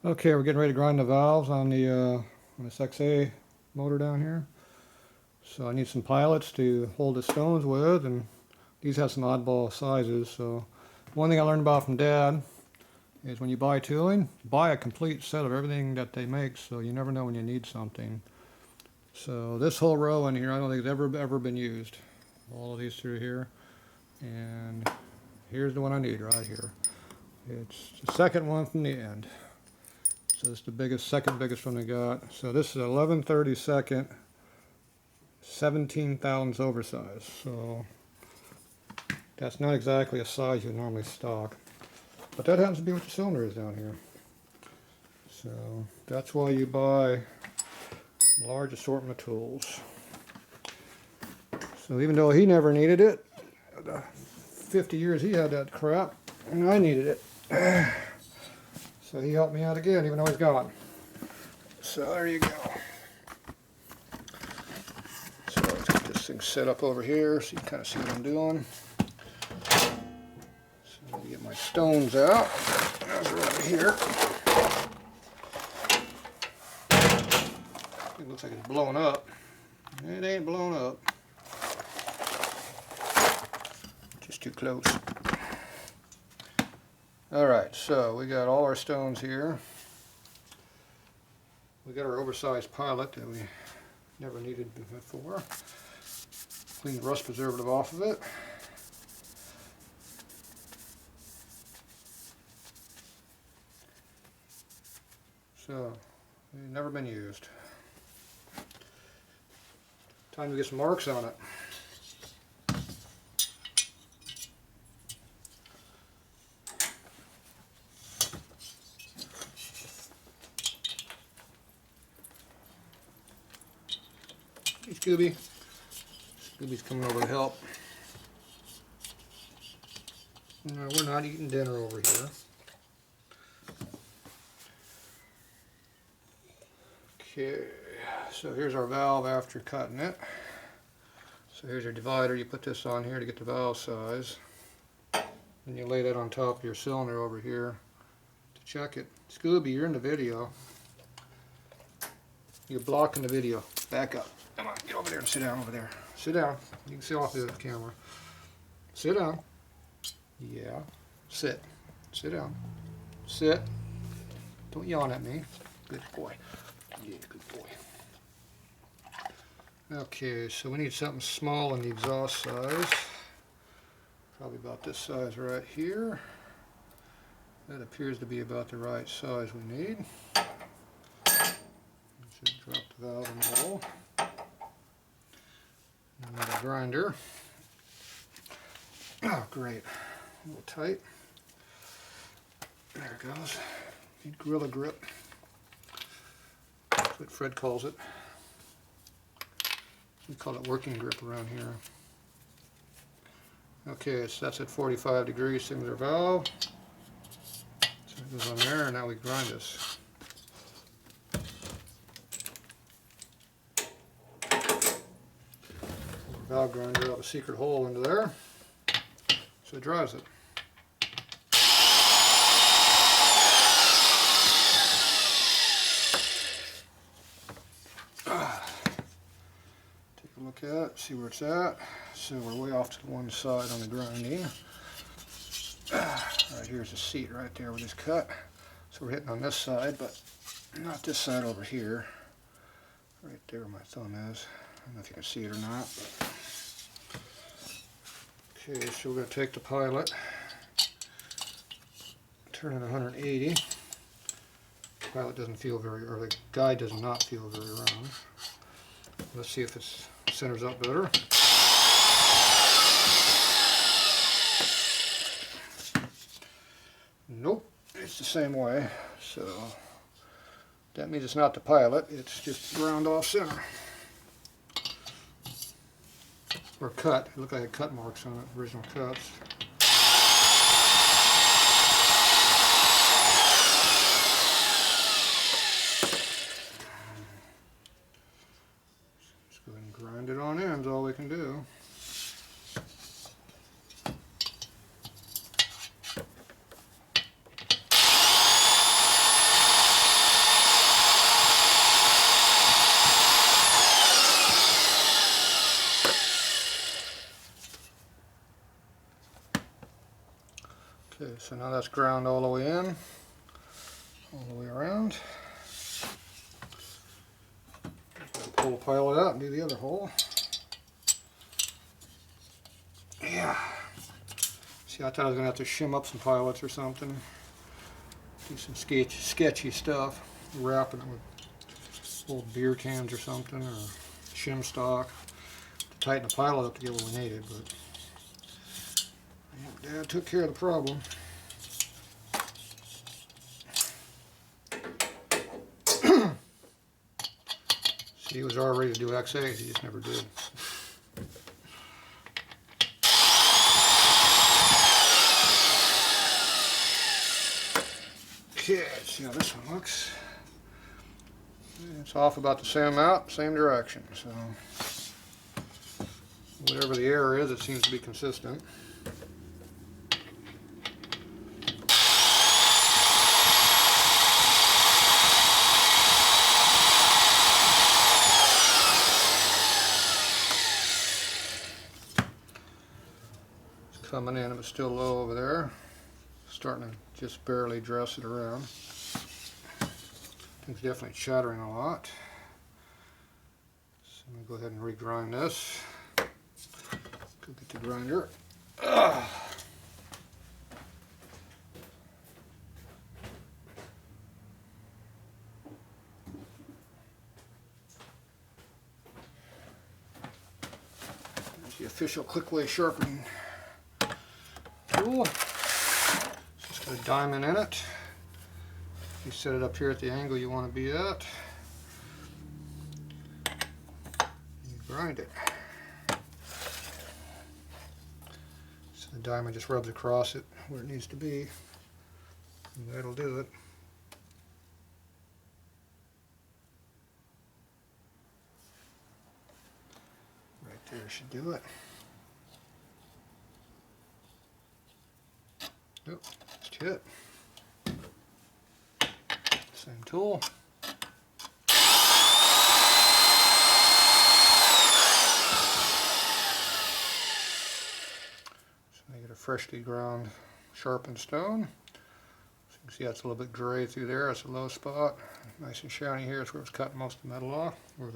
Okay, we're getting ready to grind the valves on this XA motor down here. So I need some pilots to hold the stones with, and these have some oddball sizes. So one thing I learned about from Dad is when you buy tooling, buy a complete set of everything that they make, so you never know when you need something. So this whole row in here, I don't think it's ever been used. All of these through here, and here's the one I need right here. It's the second one from the end. So it's the second biggest one we got. So this is 11/32, 17 thousandths oversized. So that's not exactly a size you normally stock, but that happens to be what the cylinder is down here. So that's why you buy a large assortment of tools. So even though he never needed it, the 50 years he had that crap, and I needed it. So he helped me out again, even though he's gone. So there you go. So let's get this thing set up over here so you can kind of see what I'm doing. So let me get my stones out. Those are over here. It looks like it's blowing up. It ain't blown up. Just too close. Alright, so we got all our stones here. We got our oversized pilot that we never needed before. Clean the rust preservative off of it. So, it's never been used. Time to get some marks on it. Hey, Scooby. Scooby's coming over to help. No, we're not eating dinner over here. Okay, so here's our valve after cutting it. So here's your divider. You put this on here to get the valve size. And you lay that on top of your cylinder over here to check it. Scooby, you're in the video. You're blocking the video. Back up. Come on, get over there and sit down over there. Sit down. You can see off the camera. Sit down. Yeah. Sit. Sit down. Sit. Don't yawn at me. Good boy. Yeah, good boy. Okay, so we need something small in the exhaust size. Probably about this size right here. That appears to be about the right size we need. Should drop the valve in the hole. Another grinder. Oh, great. A little tight. There it goes. Need Gorilla Grip. That's what Fred calls it. We call it working grip around here. Okay, so that's at 45 degrees, same as our valve. So it goes on there, and now we grind this. Valve grinder out a secret hole into there, so it drives it. Take a look at it, see where it's at. So we're way off to the one side on the grinding. Right here's the seat right there we just cut. So we're hitting on this side, but not this side over here. Right there where my thumb is. I don't know if you can see it or not. But. Okay, so we're going to take the pilot, turn it 180. The pilot doesn't feel very, or the guide does not feel very round. Let's see if it centers up better. Nope, it's the same way. So that means it's not the pilot, it's just ground off center. Or cut. It looked like it cut marks on it, original cuts. Just go ahead and grind it on in, is all we can do. so now that's ground all the way in, all the way around. Pull the pilot out and do the other hole. Yeah. See, I thought I was going to have to shim up some pilots or something. Do some sketchy stuff. Wrapping it with old beer cans or something, or shim stock to tighten the pilot up to get what we needed. But Dad took care of the problem. See, he was all ready to do X8, he just never did. Okay, let's see how this one looks. It's off about the same amount, same direction. So whatever the error is, it seems to be consistent. It's coming in, but still low over there. Starting to just barely dress it around. It's definitely chattering a lot. So I'm going to go ahead and regrind this. Go get the grinder. There's the official Clickway sharpening tool. Just got a diamond in it. You set it up here at the angle you want to be at. You grind it. So the diamond just rubs across it where it needs to be. And that'll do it. Right there should do it. Yep, that's it. Same tool. So I get a freshly ground sharpened stone. So you can see that's a little bit gray through there. That's a low spot. Nice and shiny here. It's where it's cutting most of the metal off, or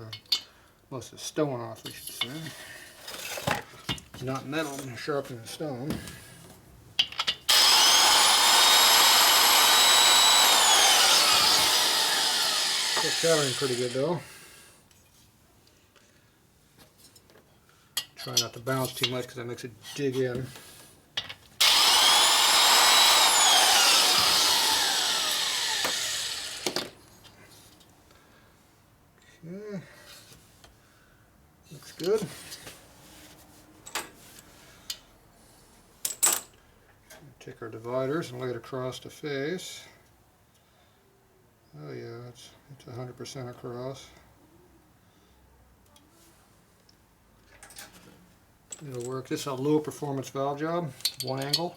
most of the stone off, we should say. It's not metal, I'm sharpening stone. It's chattering pretty good though. Try not to bounce too much because that makes it dig in. Okay, looks good. Take our dividers and lay it across the face. Oh yeah, it's 100% across. It'll work. This is a low performance valve job, one angle.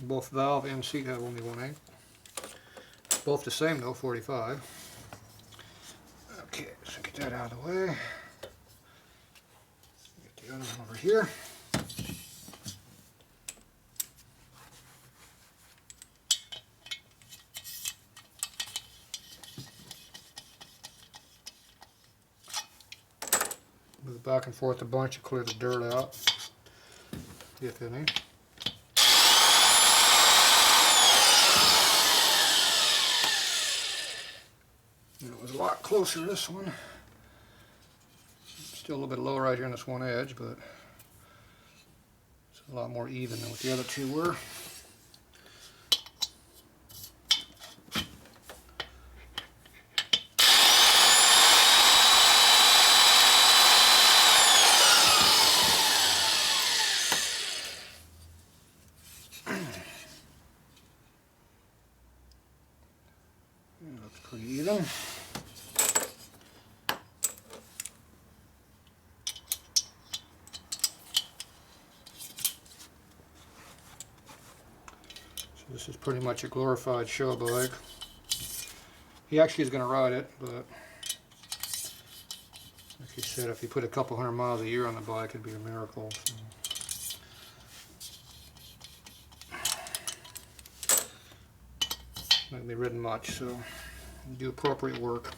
Both valve and seat have only one angle. Both the same though, 45. Okay, so get that out of the way. Get the other one over here. Move back and forth a bunch to clear the dirt out, if any. And it was a lot closer this one. Still a little bit low right here on this one edge, but it's a lot more even than what the other two were. Looks pretty even. So this is pretty much a glorified show bike. He actually is going to ride it, but like he said, if he put a couple 100 miles a year on the bike, it'd be a miracle. So not going to be ridden much, so do appropriate work.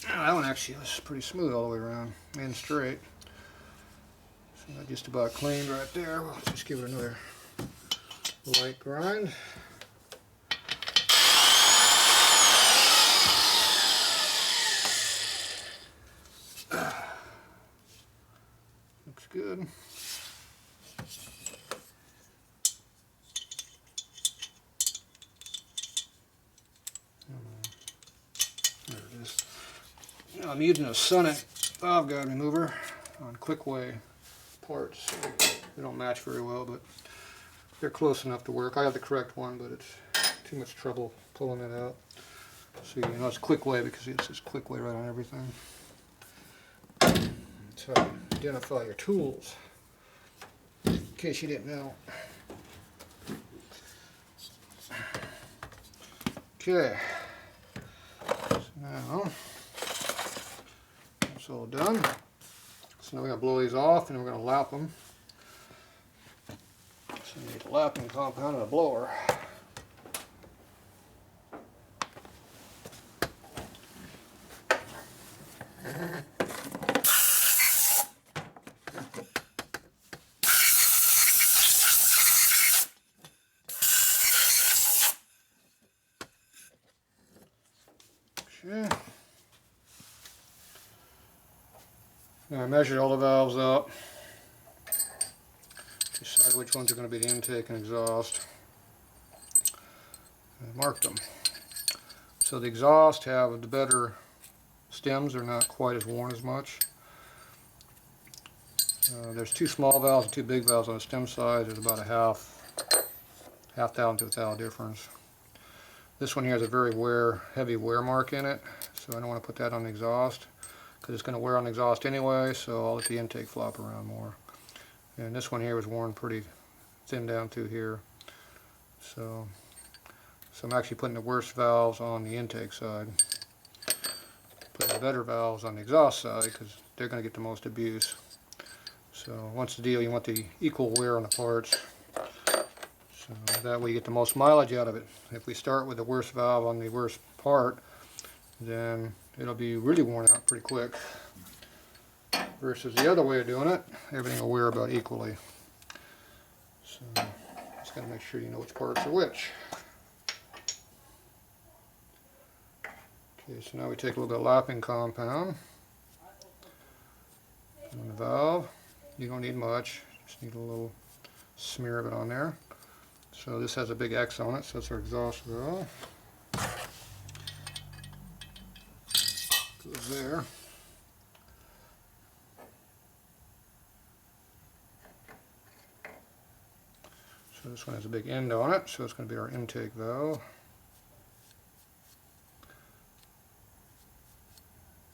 That one actually was pretty smooth all the way around and straight. So that just about cleaned right there. We'll just give it another light grind. Looks good. There it is. Now I'm using a Sonic valve guide remover on Quickway parts. They don't match very well, but they're close enough to work. I have the correct one, but it's too much trouble pulling it out. So you know it's Quickway because it says Quickway right on everything. That's how you identify your tools, in case you didn't know. Okay, so now that's all done. So now we're going to blow these off and we're going to lap them. So you need a lapping compound and a blower. Okay. Now I measured all the valves up. Decide which ones are going to be the intake and exhaust. I marked them. So the exhaust have the better stems. They're not quite as worn as much. There's two small valves and two big valves on the stem side. There's about a half thou to a thou difference. This one here has a very heavy wear mark in it, so I don't want to put that on the exhaust because it's going to wear on the exhaust anyway, so I'll let the intake flop around more. And this one here was worn pretty thin down through here, so I'm actually putting the worst valves on the intake side, putting the better valves on the exhaust side because they're going to get the most abuse. So once the deal, you want the equal wear on the parts. So that way you get the most mileage out of it. If we start with the worst valve on the worst part, then it'll be really worn out pretty quick. Versus the other way of doing it, everything will wear about equally. So just got to make sure you know which parts are which. Okay, so now we take a little bit of lapping compound on the valve. You don't need much, just need a little smear of it on there. So this has a big X on it, so it's our exhaust valve. Goes there. So this one has a big end on it, so it's going to be our intake valve.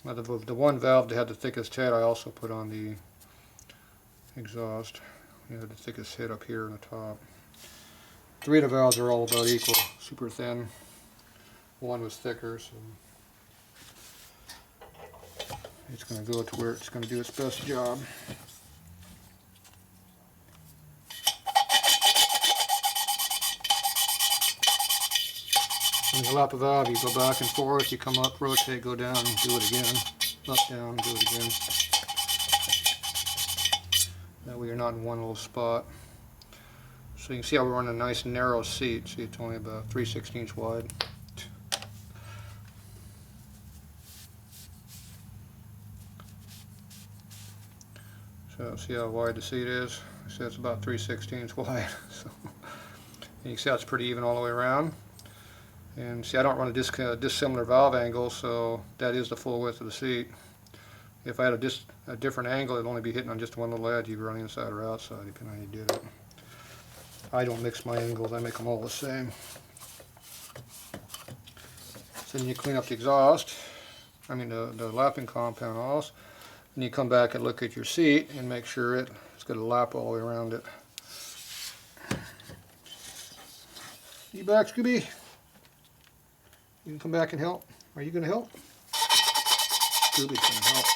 Now the one valve that had the thickest head I also put on the exhaust. You know, the thickest head up here on the top. Three of the valves are all about equal, super thin. One was thicker, so it's going to go to where it's going to do its best job. When you lap a valve, you go back and forth, you come up, rotate, go down, do it again. Up, down, do it again. That way you're not in one little spot. So you can see how we're on a nice narrow seat. See, it's only about 3/16 wide. So see how wide the seat is? So it's about 3/16 wide. So and you can see how it's pretty even all the way around. And see, I don't run a dissimilar valve angle, so that is the full width of the seat. If I had a different angle, it'd only be hitting on just one little edge. You could run inside or outside, depending on how you did it. I don't mix my angles, I make them all the same. So then you clean up the exhaust, the lapping compound off, and you come back and look at your seat and make sure it's got a lap all the way around it. You back, Scooby? You can come back and help. Are you going to help? Scooby's going to help.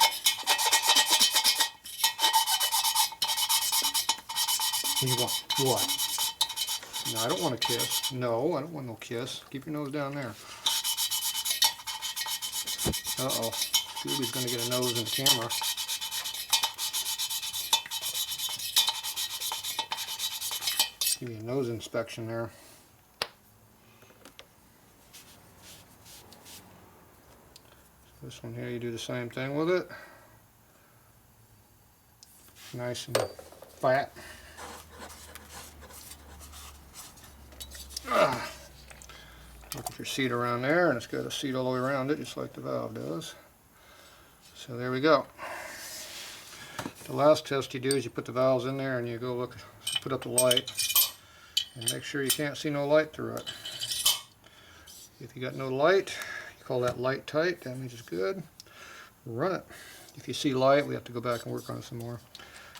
You want what? No, I don't want a kiss. No, I don't want no kiss. Keep your nose down there. Uh-oh. Scooby's going to get a nose in the camera. Give me a nose inspection there. So this one here, you do the same thing with it. Nice and fat. Look at your seat around there, and it's got a seat all the way around it, just like the valve does. So there we go. The last test you do is you put the valves in there and you go look, put up the light, and make sure you can't see no light through it. If you got no light, you call that light tight, that means it's good. Run it. If you see light, we have to go back and work on it some more.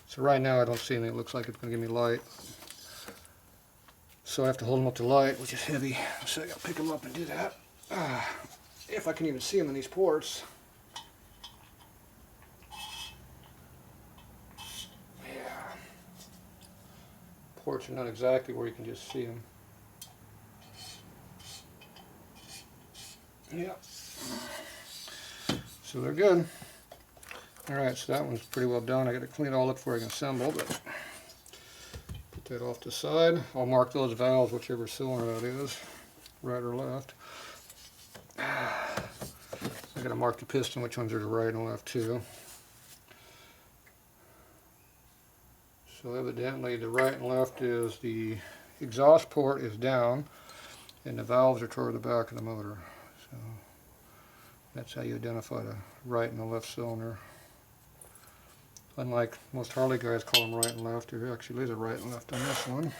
So right now I don't see anything. It looks like it's going to give me light. So I have to hold them up to light, which is heavy. So I got to pick them up and do that. If I can even see them in these ports. Yeah. Ports are not exactly where you can just see them. Yeah. So they're good. Alright, so that one's pretty well done. I got to clean it all up before I can assemble, but put that off to the side. I'll mark those valves, whichever cylinder that is, right or left. I got to mark the piston, which ones are the right and left too. So evidently the right and left is the exhaust port is down and the valves are toward the back of the motor. So that's how you identify the right and the left cylinder. Unlike most Harley guys call them right and left, there actually is a right and left on this one.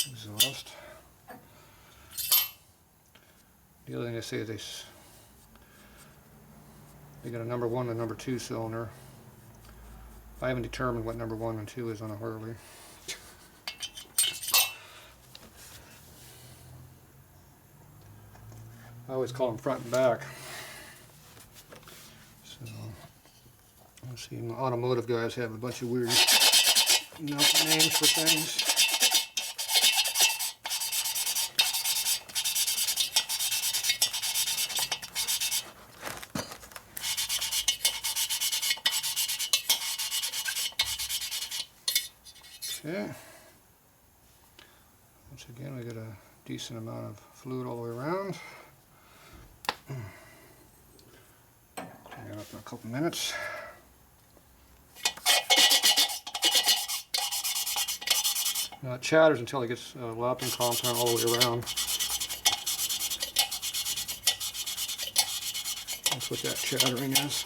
Exhaust. The other thing they say is they got a number 1 and a number 2 cylinder. I haven't determined what number 1 and 2 is on a Harley. I always call them front and back. So, let's see, automotive guys have a bunch of weird names for things. Okay. Once again, we got a decent amount of fluid all the way around. Clean it up in a couple minutes. Now it chatters until it gets lapping compound all the way around. That's what that chattering is.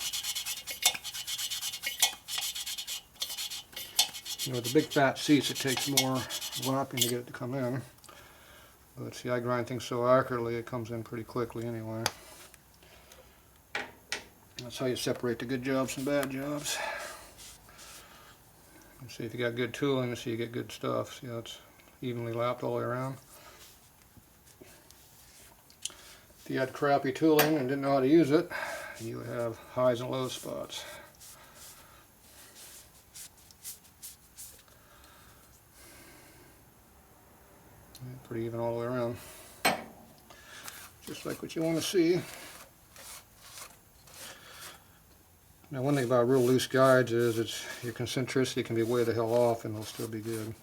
You know, with the big fat seats, it takes more lapping to get it to come in. But see, I grind things so accurately, it comes in pretty quickly anyway. That's how you separate the good jobs from bad jobs. And see, if you got good tooling, see you get good stuff. See how it's evenly lapped all the way around. If you had crappy tooling and didn't know how to use it, you would have highs and low spots. Pretty even all the way around. Just like what you want to see. Now one thing about real loose guides is your concentricity can be way the hell off and they'll still be good.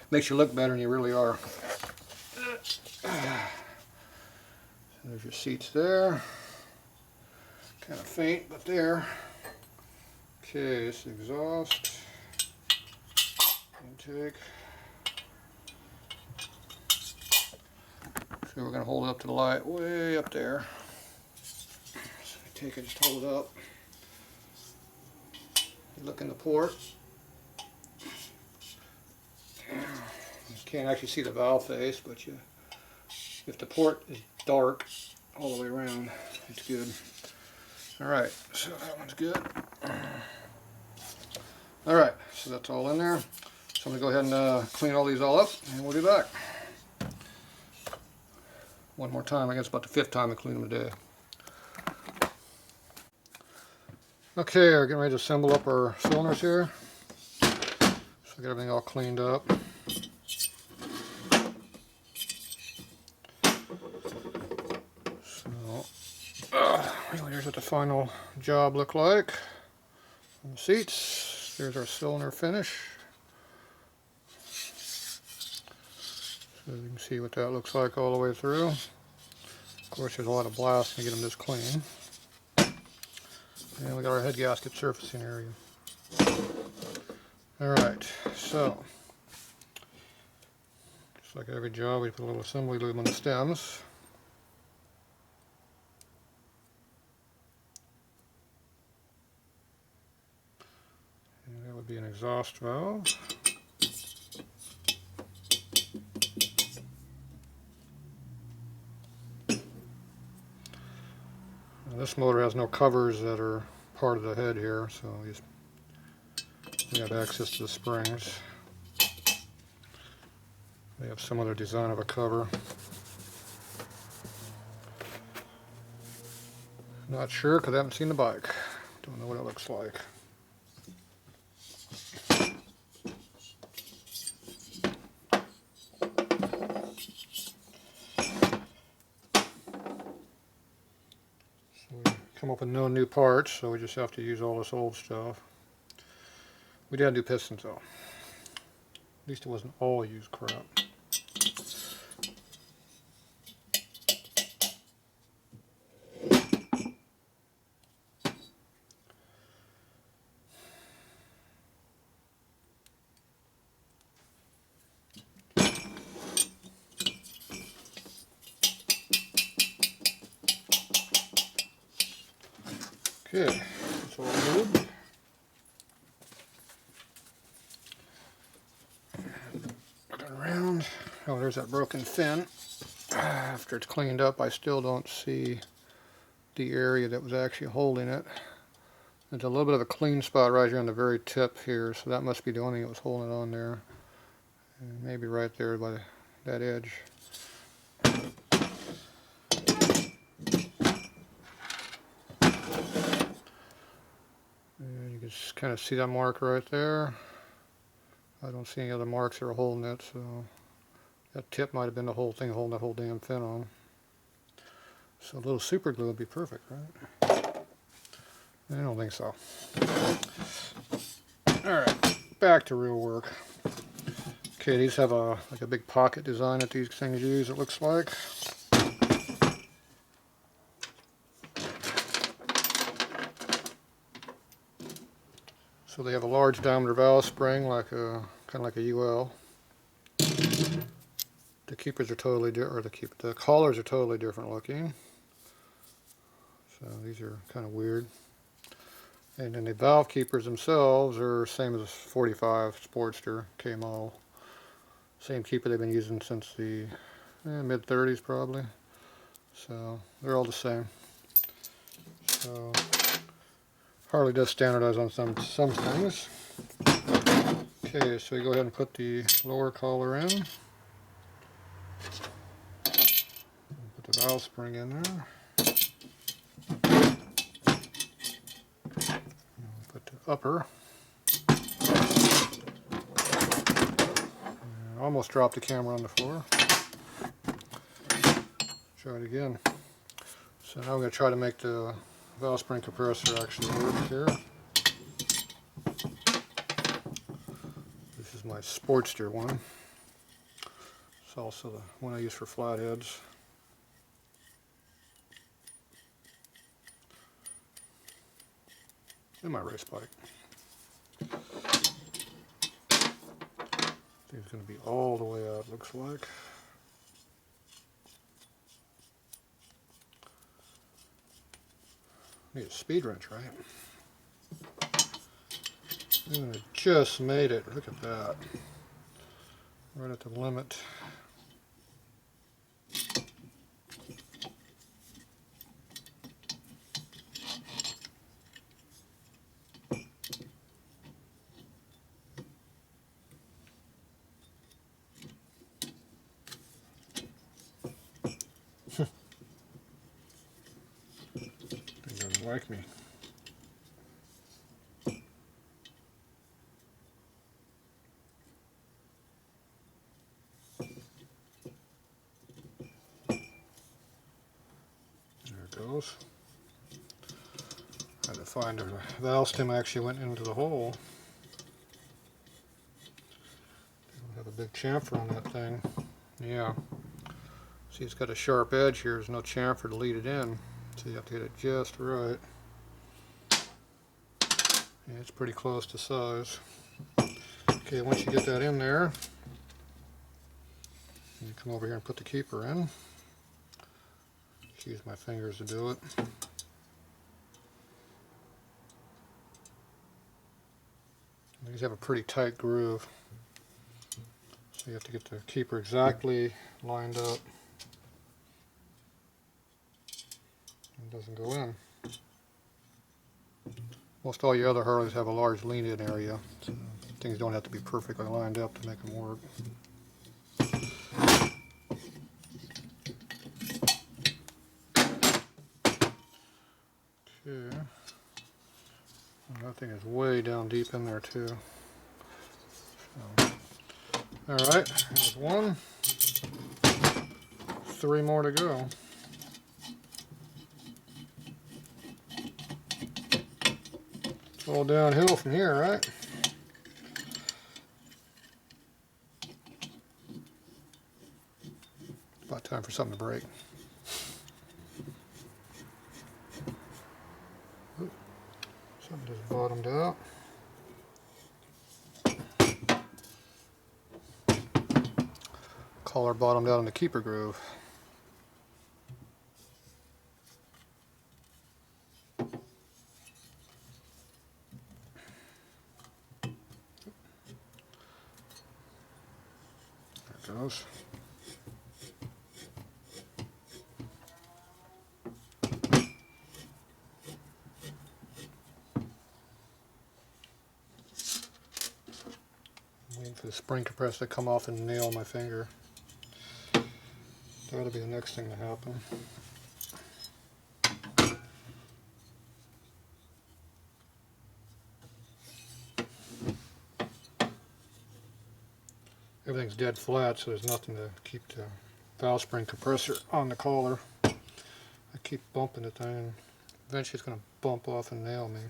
Makes you look better than you really are. So there's your seats there. Kind of faint, but there. Okay, this is exhaust. Intake. So we're going to hold it up to the light way up there. So you take it, just hold it up. You look in the port. You can't actually see the valve face, but if the port is dark all the way around, it's good. Alright, so that one's good. Alright, so that's all in there. So I'm going to go ahead and clean all these all up, and we'll be back. One more time, I guess about the 5th time I clean them today. Okay, we're getting ready to assemble up our cylinders here. So get everything all cleaned up. So, here's what the final job look like. On the seats, there's our cylinder finish. So you can see what that looks like all the way through. Of course, there's a lot of blast to get them this clean. And we got our head gasket surfacing area. Alright, so just like every job, we put a little assembly lube on the stems. And that would be an exhaust valve. Now, this motor has no covers that are part of the head here, so we have access to the springs. They have some other design of a cover. Not sure because I haven't seen the bike. Don't know what it looks like. So we come up with no new parts, so we just have to use all this old stuff. We did do pistons though. At least it wasn't all used crap. Okay, it's all lubed. Looking around. Oh, there's that broken fin. After it's cleaned up, I still don't see the area that was actually holding it. There's a little bit of a clean spot right here on the very tip here, so that must be the only thing that was holding it on there. And maybe right there by that edge. And you can just kind of see that mark right there. I don't see any other marks that are holding it, so that tip might have been the whole thing holding that whole damn fin on. So a little super glue would be perfect, right? I don't think so. Alright, back to real work. Okay, these have like a big pocket design that these things use, it looks like. So they have a large diameter valve spring, like kind of like a UL. The keepers are totally different, or the collars are totally different looking. So these are kind of weird. And then the valve keepers themselves are same as a 45 Sportster K-model. Same keeper they've been using since the mid-30s probably. So they're all the same. So Harley does standardize on some things. Okay, so we go ahead and put the lower collar in. Put the valve spring in there. Put the upper. And almost dropped the camera on the floor. Try it again. So now I'm going to try to make the valve spring compressor actually work here. This is my Sportster one. It's also the one I use for flatheads. And my race bike. It's going to be all the way out, looks like. Need a speed wrench, right? And I just made it. Look at that. Right at the limit. He doesn't like me. goes. I had to find a valve stem actually went into the hole. Have a big chamfer on that thing. Yeah. See, it's got a sharp edge here. There's no chamfer to lead it in. So you have to get it just right. Yeah, it's pretty close to size. Okay, once you get that in there, you come over here and put the keeper in. Just use my fingers to do it. These have a pretty tight groove. So you have to get the keeper exactly lined up. It doesn't go in. Most all your other Harleys have a large lean-in area, so things don't have to be perfectly lined up to make them work. Okay. That thing is way down deep in there too. So, alright, there's one. 3 more to go. It's all downhill from here, right? About time for something to break. Oop, something just bottomed out. Collar bottomed out in the keeper groove. There it goes. I'm waiting for the spring compressor to come off and nail my finger. That'll be the next thing to happen. Everything's dead flat, so there's nothing to keep the valve spring compressor on the collar. I keep bumping the thing, and eventually it's going to bump off and nail me.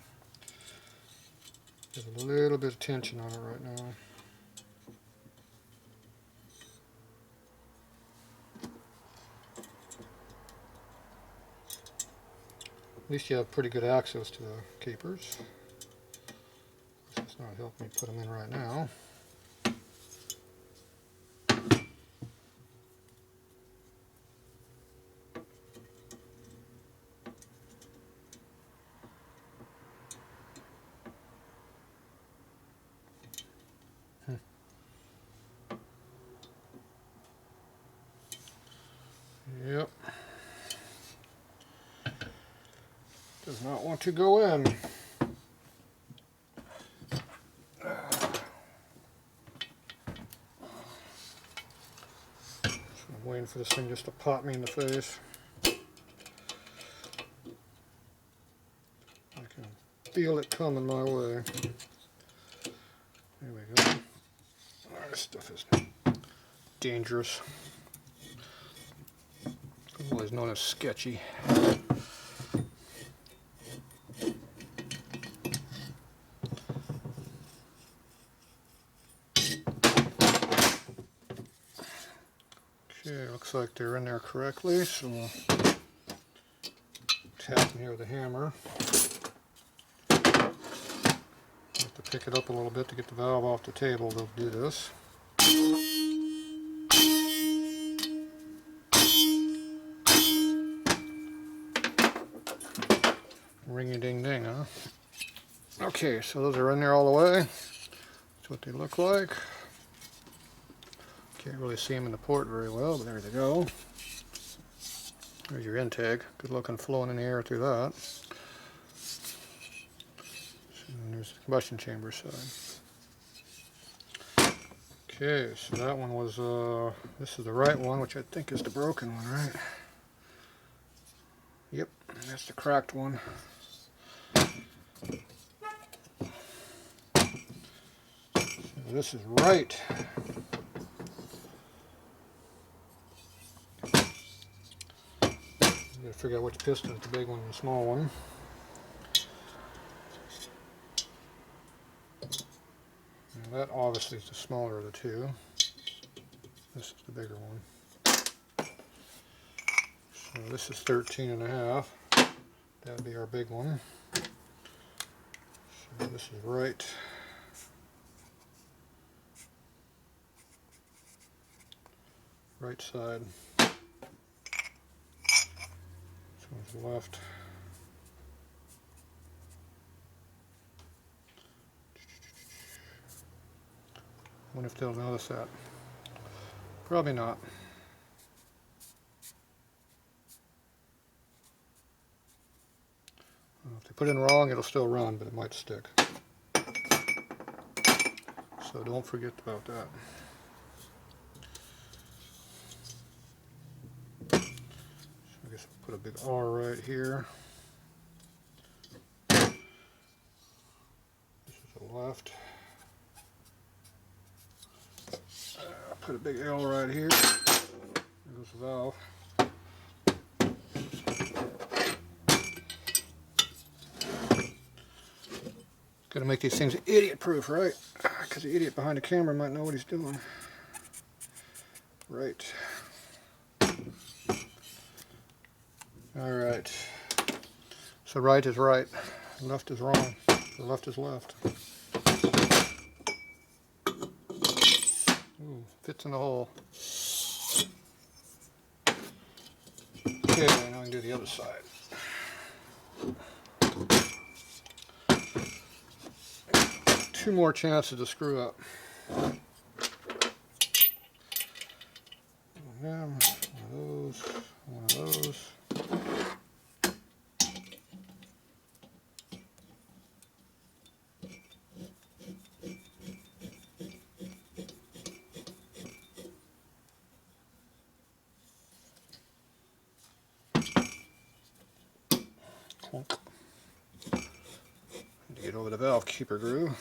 There's a little bit of tension on it right now. At least you have pretty good access to the keepers. It's not helping me put them in right now. Yep. Does not want to go in. I'm waiting for this thing just to pop me in the face. I can feel it coming my way. There we go. This stuff is dangerous. Otherwise known as sketchy. Okay, looks like they're in there correctly, so we'll tap them here with a hammer. Have to pick it up a little bit to get the valve off the table to do this. Ring-a-ding-ding, huh? Okay, so those are in there all the way. That's what they look like. Can't really see them in the port very well, but there they go. There's your intake. Good looking flowing in the air through that. And there's the combustion chamber side. Okay, so that one was, this is the right one, which I think is the broken one, right? Yep, that's the cracked one. So this is right. figure out which piston is the big one and the small one. Now that obviously is the smaller of the two. This is the bigger one. So this is 13.5. That would be our big one. So this is right side. This one's left. I wonder if they'll notice that. Probably not. If they put it in wrong, it'll still run, but it might stick. So don't forget about that. So I guess we'll put a big R right here. This is the left. Put a big L right here. There goes the valve. Got to make these things idiot-proof, right? Because the idiot behind the camera might know what he's doing. Right. Alright. So right is right. Left is wrong. The left is left. Ooh, fits in the hole. Okay, now I can do the other side. Two more chances to screw up. One of them, one of those. Clunk. Need to get over the valve keeper groove.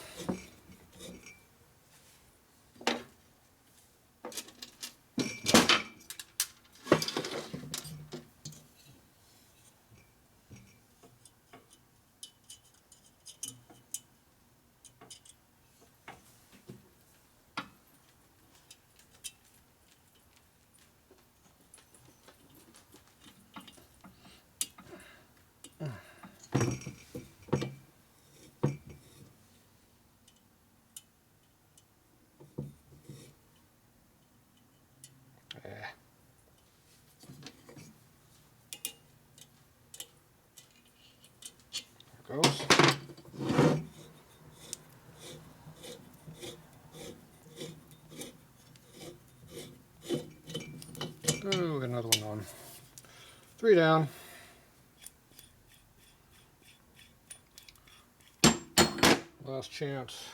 Goes. Oh, got another one on. 3 down. Last chance.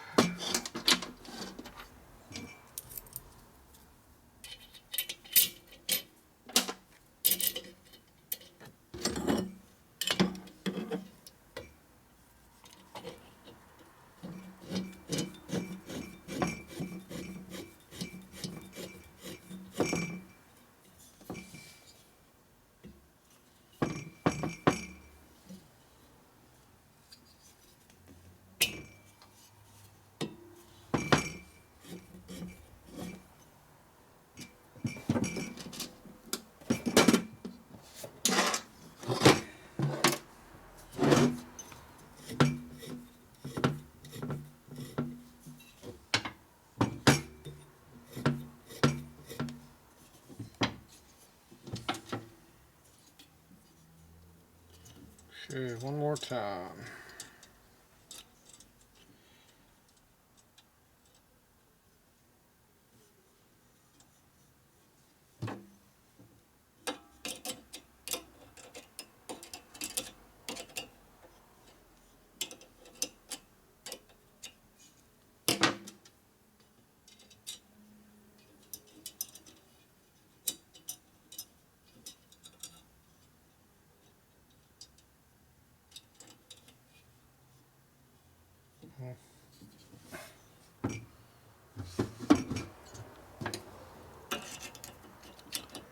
Okay, one more time.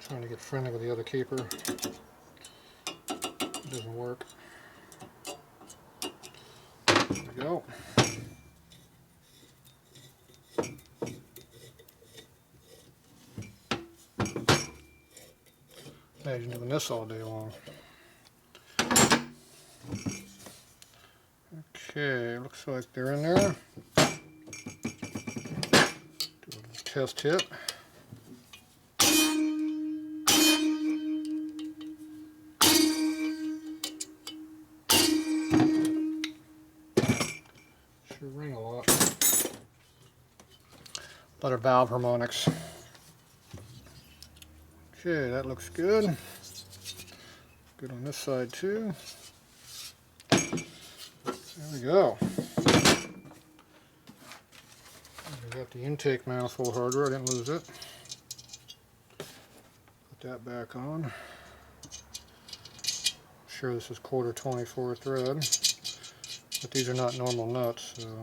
Trying to get friendly with the other keeper. It doesn't work. There we go. Imagine doing this all day long. Okay, looks like they're in there. Do a little test hit. Sure ring a lot. Other valve harmonics. Okay, that looks good. Good on this side too. There we go. I got the intake manifold hardware, I didn't lose it. Put that back on. I'm sure this is 1/4 24 thread, but these are not normal nuts, so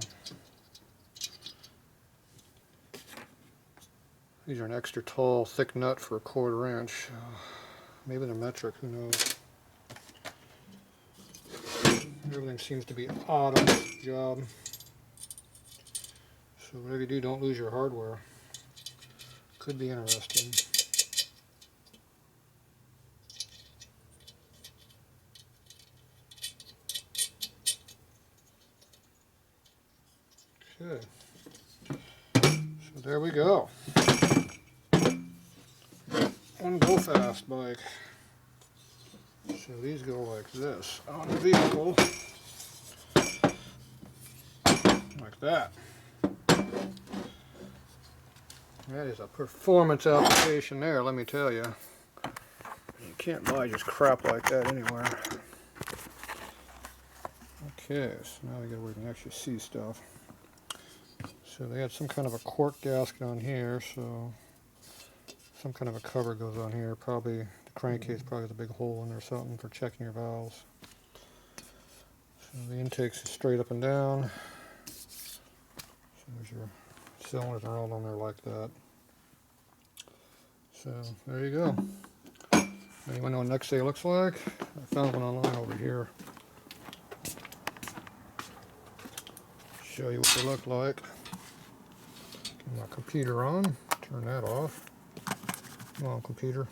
these are an extra tall, thick nut for a 1/4 inch. Maybe they're metric, who knows. Everything seems to be odd on this job. So whatever you do, don't lose your hardware. Could be interesting. Okay. So there we go. One go fast bike. So these go like this on the vehicle. Like that. That is a performance application there, let me tell you. You can't buy just crap like that anywhere. Okay, so now we got where you can actually see stuff. So they had some kind of a cork gasket on here, so some kind of a cover goes on here. Probably the crankcase probably has a big hole in there or something for checking your valves. So the intakes is straight up and down. So there's your cylinders are all on there like that. So there you go. Anyone know what an XA looks like? I found one online over here. Show you what they look like. Get my computer on. Turn that off. Come on, computer.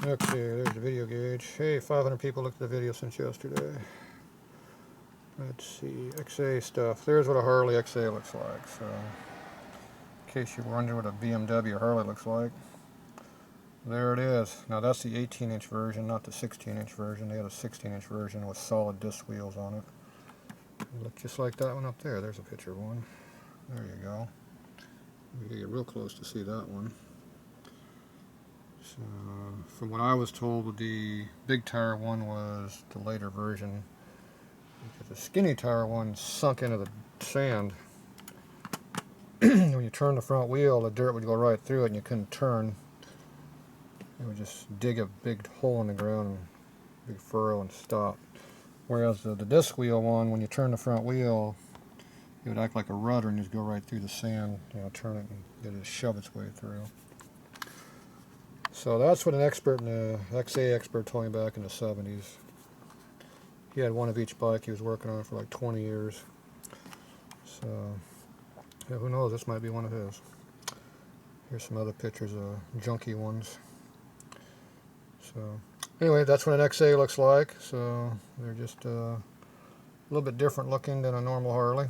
Okay, there's the video gauge. Hey, 500 people looked at the video since yesterday. Let's see, XA stuff. There's what a Harley XA looks like. So, in case you wonder what a BMW Harley looks like, there it is. Now that's the 18-inch version, not the 16-inch version. They had a 16-inch version with solid disc wheels on it. It looked just like that one up there. There's a picture of one. There you go. You get real close to see that one. So, from what I was told, the big tire one was the later version. Because the skinny tire one sunk into the sand. When you turn the front wheel, the dirt would go right through it and you couldn't turn. It would just dig a big hole in the ground, big furrow, and stop. Whereas the disc wheel one, when you turn the front wheel, it would act like a rudder and just go right through the sand, you know, turn it and it shove its way through. So that's what an expert, XA expert, told me back in the 70s. He had one of each bike he was working on for like 20 years. So, yeah, who knows, this might be one of his. Here's some other pictures of junky ones. So, anyway, that's what an XA looks like. So, they're just a little bit different looking than a normal Harley.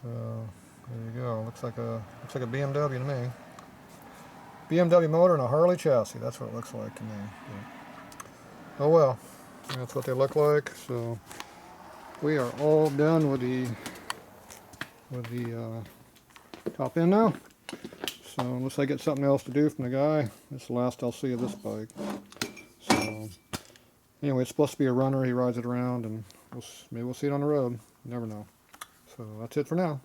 So, there you go. Looks like a BMW to me. BMW motor and a Harley chassis. That's what it looks like to me. But, oh well. That's what they look like. So we are all done with the top end now. So unless I get something else to do from the guy, that's the last I'll see of this bike. So anyway, it's supposed to be a runner. He rides it around, and maybe we'll see it on the road. You never know. So that's it for now.